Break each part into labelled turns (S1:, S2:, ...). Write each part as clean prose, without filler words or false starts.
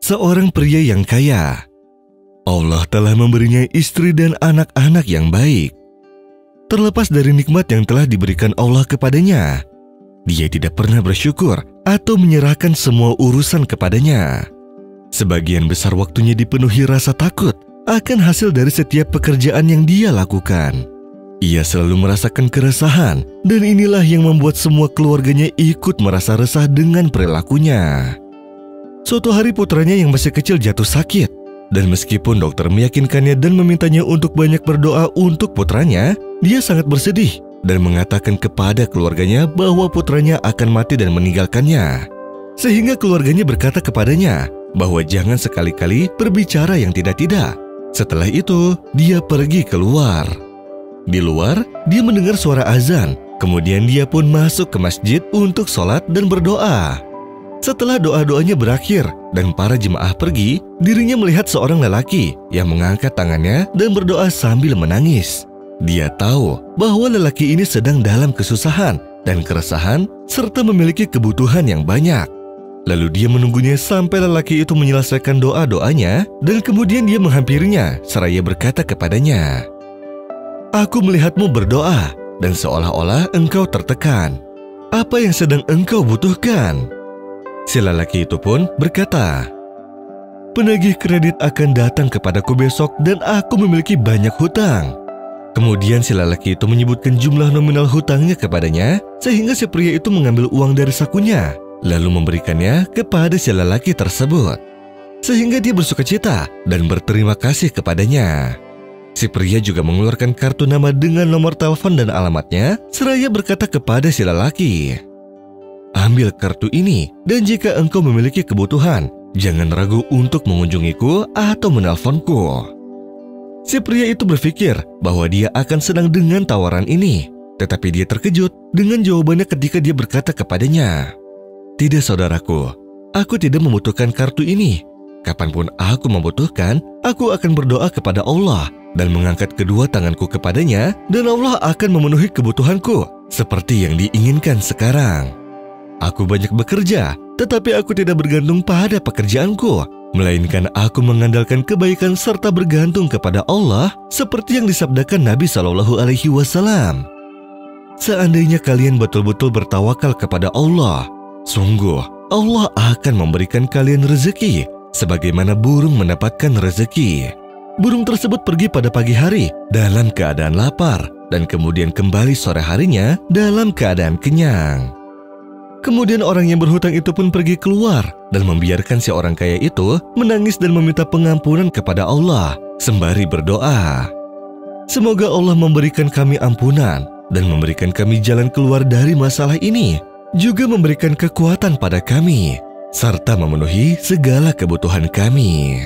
S1: seorang pria yang kaya. Allah telah memberinya istri dan anak-anak yang baik. Terlepas dari nikmat yang telah diberikan Allah kepadanya, dia tidak pernah bersyukur atau menyerahkan semua urusan kepadanya. Sebagian besar waktunya dipenuhi rasa takut akan hasil dari setiap pekerjaan yang dia lakukan. Ia selalu merasakan keresahan, dan inilah yang membuat semua keluarganya ikut merasa resah dengan perilakunya. Suatu hari putranya yang masih kecil jatuh sakit, dan meskipun dokter meyakinkannya dan memintanya untuk banyak berdoa untuk putranya, dia sangat bersedih dan mengatakan kepada keluarganya bahwa putranya akan mati dan meninggalkannya. Sehingga keluarganya berkata kepadanya bahwa jangan sekali-kali berbicara yang tidak-tidak. Setelah itu, dia pergi keluar. Di luar, dia mendengar suara azan. Kemudian dia pun masuk ke masjid untuk sholat dan berdoa. Setelah doa-doanya berakhir dan para jemaah pergi, dirinya melihat seorang lelaki yang mengangkat tangannya dan berdoa sambil menangis. Dia tahu bahwa lelaki ini sedang dalam kesusahan dan keresahan serta memiliki kebutuhan yang banyak. Lalu dia menunggunya sampai lelaki itu menyelesaikan doa-doanya dan kemudian dia menghampirinya seraya berkata kepadanya, "Aku melihatmu berdoa dan seolah-olah engkau tertekan. Apa yang sedang engkau butuhkan?" Si lelaki itu pun berkata, "Penagih kredit akan datang kepadaku besok dan aku memiliki banyak hutang." Kemudian si lelaki itu menyebutkan jumlah nominal hutangnya kepadanya, sehingga si pria itu mengambil uang dari sakunya, lalu memberikannya kepada si lelaki tersebut. Sehingga dia bersukacita dan berterima kasih kepadanya. Si pria juga mengeluarkan kartu nama dengan nomor telepon dan alamatnya, seraya berkata kepada si lelaki, "Ambil kartu ini, dan jika engkau memiliki kebutuhan, jangan ragu untuk mengunjungiku atau menelponku." Si pria itu berpikir bahwa dia akan senang dengan tawaran ini, tetapi dia terkejut dengan jawabannya ketika dia berkata kepadanya, "Tidak saudaraku, aku tidak membutuhkan kartu ini. Kapanpun aku membutuhkan, aku akan berdoa kepada Allah dan mengangkat kedua tanganku kepadanya, dan Allah akan memenuhi kebutuhanku seperti yang diinginkan sekarang. Aku banyak bekerja, tetapi aku tidak bergantung pada pekerjaanku, melainkan aku mengandalkan kebaikan serta bergantung kepada Allah seperti yang disabdakan Nabi Shallallahu Alaihi Wasallam. Seandainya kalian betul-betul bertawakal kepada Allah, sungguh Allah akan memberikan kalian rezeki sebagaimana burung mendapatkan rezeki. Burung tersebut pergi pada pagi hari dalam keadaan lapar dan kemudian kembali sore harinya dalam keadaan kenyang." Kemudian orang yang berhutang itu pun pergi keluar dan membiarkan si orang kaya itu menangis dan meminta pengampunan kepada Allah sembari berdoa, "Semoga Allah memberikan kami ampunan dan memberikan kami jalan keluar dari masalah ini, juga memberikan kekuatan pada kami, serta memenuhi segala kebutuhan kami."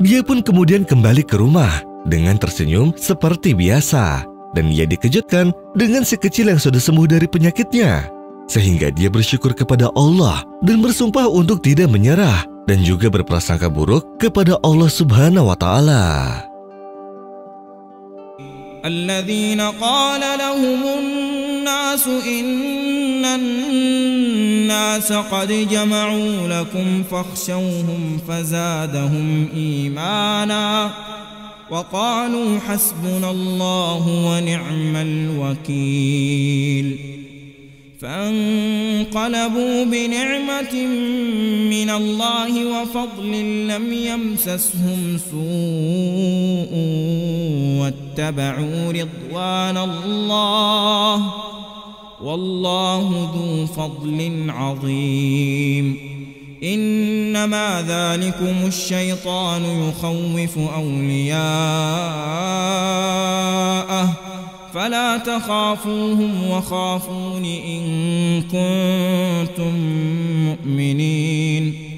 S1: Dia pun kemudian kembali ke rumah dengan tersenyum seperti biasa, dan ia dikejutkan dengan si kecil yang sudah sembuh dari penyakitnya. Sehingga dia bersyukur kepada Allah dan bersumpah untuk tidak menyerah dan juga berprasangka buruk kepada Allah Subhanahu wa Ta'ala.
S2: Alladzina qala lahumun nasu innan nasa qad jama'u lakum fakhshawhum fazadahum imana wa qalu hasbunallahu wa ni'mal wakil. فانقلبوا بنعمة من الله وفضل لم يمسسهم سوء واتبعوا رضوان الله والله ذو فضل عظيم. إنما ذلكم الشيطان يخوف أولياءه فلا تخافوهم وخافون إن كنتم مؤمنين.